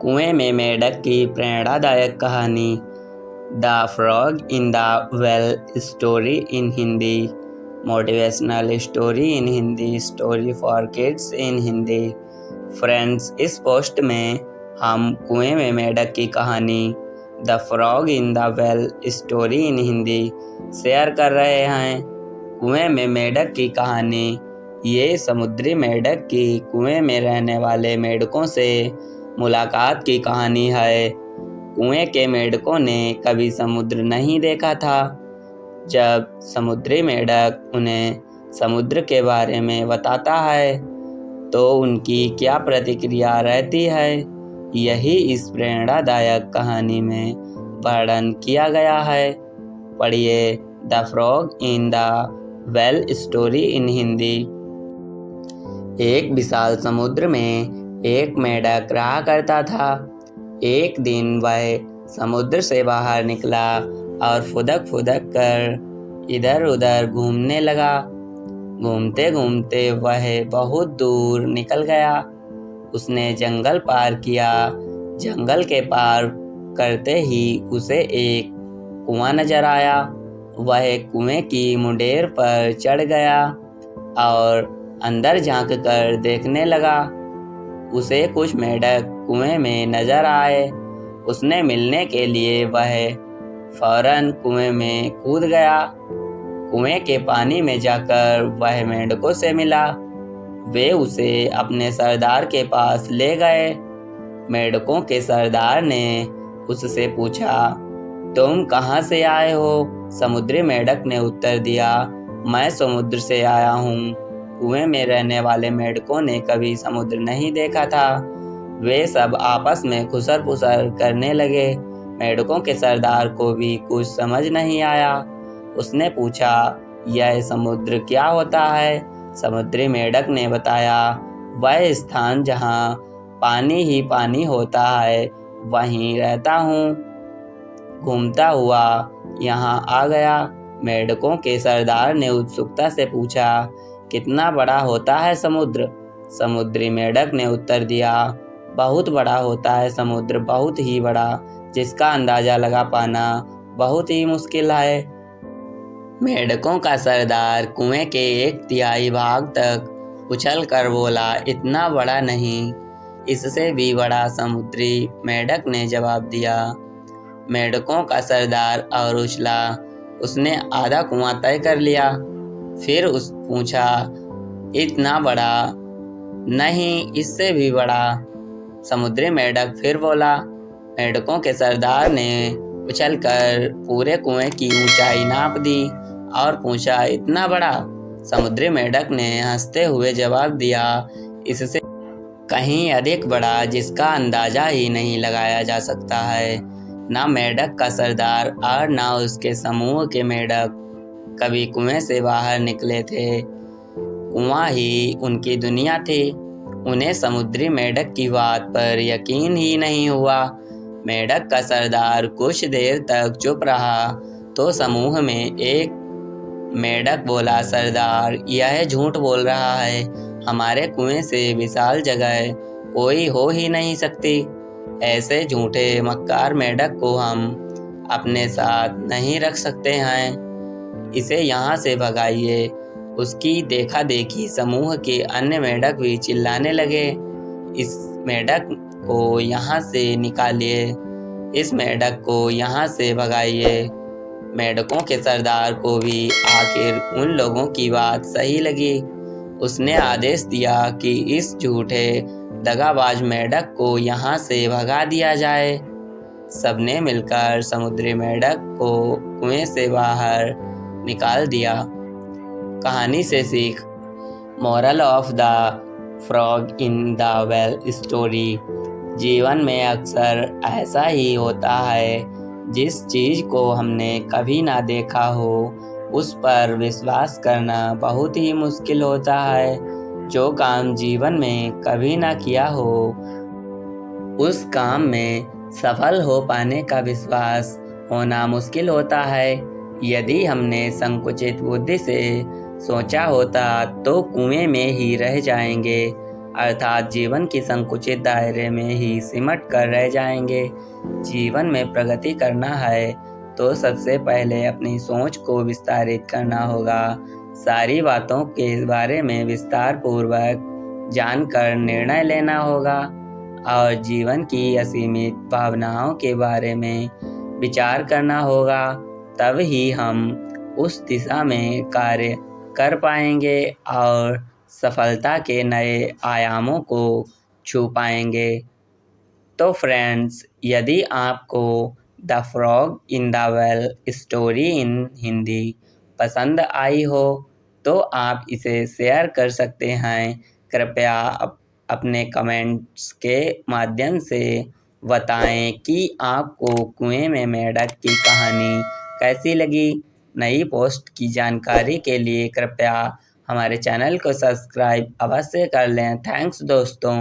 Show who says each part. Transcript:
Speaker 1: कुएं में मेंढक की प्रेरणादायक कहानी। The frog in the well story in Hindi. Motivational story in Hindi. Story for kids in Hindi. Friends, इस पोस्ट में हम कुएं में मेंढक की कहानी the frog in the well story in Hindi share कर रहे हैं। कुएं में मेंढक की कहानी ये समुद्री मेंढक की कुएं में रहने वाले मेंढकों से मुलाकात की कहानी है। कुएं के मेंढकों ने कभी समुद्र नहीं देखा था। जब समुद्री मेंढक उन्हें समुद्र के बारे में बताता है तो उनकी क्या प्रतिक्रिया रहती है, यही इस प्रेरणादायक कहानी में वर्णन किया गया है। पढ़िए the frog in the well story in Hindi. एक विशाल समुद्र में एक मेंढक रहा करता था। एक दिन वह समुद्र से बाहर निकला और फुदक फुदक कर इधर उधर घूमने लगा। घूमते घूमते वह बहुत दूर निकल गया। उसने जंगल पार किया। जंगल के पार करते ही उसे एक कुआं नजर आया। वह कुएं की मुंडेर पर चढ़ गया और अंदर झांक कर देखने लगा। उसे कुछ मेंढक कुएं में नजर आए। उसने मिलने के लिए वह फौरन कुएं में कूद गया। कुएं के पानी में जाकर वह मेंढकों से मिला। वे उसे अपने सरदार के पास ले गए। मेंढकों के सरदार ने उससे पूछा, तुम कहाँ से आए हो? समुद्री मेंढक ने उत्तर दिया, मैं समुद्र से आया हूँ। कुएं में रहने वाले मेंढकों ने कभी समुद्र नहीं देखा था। वे सब आपस में खुसर फुसर करने लगे। मेंढकों के सरदार को भी कुछ समझ नहीं आया। उसने पूछा, यह समुद्र क्या होता है? समुद्री मेंढक ने बताया, वह स्थान जहाँ पानी ही पानी होता है वहीं रहता हूँ। घूमता हुआ यहाँ आ गया। मेंढकों के सरदार ने उत्सुकता से पूछा, कितना बड़ा होता है समुद्र? समुद्री मेंढक ने उत्तर दिया, बहुत बड़ा होता है समुद्र, बहुत ही बड़ा, जिसका अंदाजा लगा पाना बहुत ही मुश्किल है। मेंढकों का सरदार कुएं के 1/3 भाग तक उछल कर बोला, इतना बड़ा नहीं, इससे भी बड़ा। समुद्री मेंढक ने जवाब दिया। मेंढकों का सरदार और उछला। उसने आधा कुआं तय कर लिया। फिर उस पूछा, इतना बड़ा नहीं, इससे भी बड़ा। समुद्री मेंढक फिर बोला। मेंढकों के सरदार ने उछलकर पूरे कुएं की ऊंचाई नाप दी और पूछा, इतना बड़ा? समुद्री मेंढक ने हंसते हुए जवाब दिया, इससे कहीं अधिक बड़ा, जिसका अंदाजा ही नहीं लगाया जा सकता है। ना मेंढक का सरदार और ना उसके समूह के मेंढक कभी कुएं से बाहर निकले थे। कुआं ही उनकी दुनिया थी। उन्हें समुद्री मेंढक की बात पर यकीन ही नहीं हुआ। मेंढक का सरदार कुछ देर तक चुप रहा तो समूह में एक मेंढक बोला, सरदार, यह झूठ बोल रहा है। हमारे कुएं से विशाल जगह कोई हो ही नहीं सकती। ऐसे झूठे मक्कार मेंढक को हम अपने साथ नहीं रख सकते हैं। इसे यहाँ से भगाइए। उसकी देखा देखी समूह के अन्य मेंढक भी चिल्लाने लगे, इस मेंढक को यहाँ से निकालिए, इस मेंढक को यहाँ से भगाइए। मेंढकों के सरदार को भी आखिर उन लोगों की बात सही लगी। उसने आदेश दिया कि इस झूठे दगाबाज मेंढक को यहाँ से भगा दिया जाए। सबने मिलकर समुद्री मेंढक को कुएं से बाहर निकाल दिया। कहानी से सीख। Moral of the frog in the well story. जीवन में अक्सर ऐसा ही होता है, जिस चीज़ को हमने कभी ना देखा हो उस पर विश्वास करना बहुत ही मुश्किल होता है। जो काम जीवन में कभी ना किया हो उस काम में सफल हो पाने का विश्वास होना मुश्किल होता है। यदि हमने संकुचित बुद्धि से सोचा होता तो कुएं में ही रह जाएंगे अर्थात जीवन की संकुचित दायरे में ही सिमट कर रह जाएंगे। जीवन में प्रगति करना है तो सबसे पहले अपनी सोच को विस्तारित करना होगा। सारी बातों के बारे में विस्तार पूर्वक जानकर निर्णय लेना होगा और जीवन की असीमित भावनाओं के बारे में विचार करना होगा। तब ही हम उस दिशा में कार्य कर पाएंगे और सफलता के नए आयामों को छू पाएंगे। तो फ्रेंड्स, यदि आपको the frog in the well story in Hindi पसंद आई हो तो आप इसे शेयर कर सकते हैं। कृपया अपने कमेंट्स के माध्यम से बताएं कि आपको कुएं में मेंढक की कहानी कैसी लगी। नई पोस्ट की जानकारी के लिए कृपया हमारे चैनल को सब्सक्राइब अवश्य कर लें। थैंक्स दोस्तों।